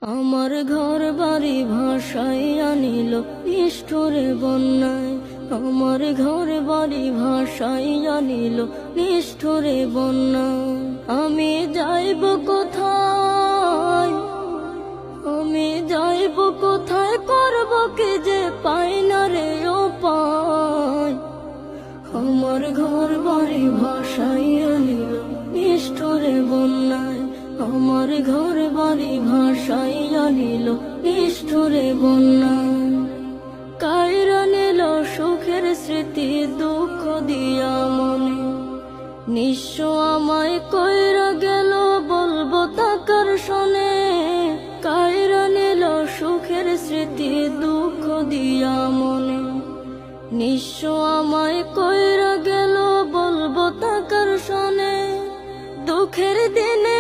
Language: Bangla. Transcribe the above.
আমার ঘর বাড়ি ভাসাইয়া নিল নিষ্ঠুরে বন্যায়। আমার ঘর বাড়ি ভাসাইয়া নিল নিষ্ঠুরে বন্যায়। আমি যাইব কোথায়, আমি যাইব কোথায়, করব কি যে পাই না রে উপায়। আমার ঘর বাড়ি ভাসাইয়া নিল নিষ্ঠুরে বন্যায়। আমার ঘর বাড়ি ভাসাইয়া নিল নিষ্ঠুরে বন্যায়। কাইরা নিল সুখের স্মৃতি দুঃখ দিয়া মনে, নিঃস্ব আমায় কইরা গেল বলবো তাকার শোনে। কাইরা নিল সুখের স্মৃতি দুঃখ দিয়া মনে, নিঃস্ব আমায় কইরা গেল বলবো তাকার শোনে। দুঃখের দিনে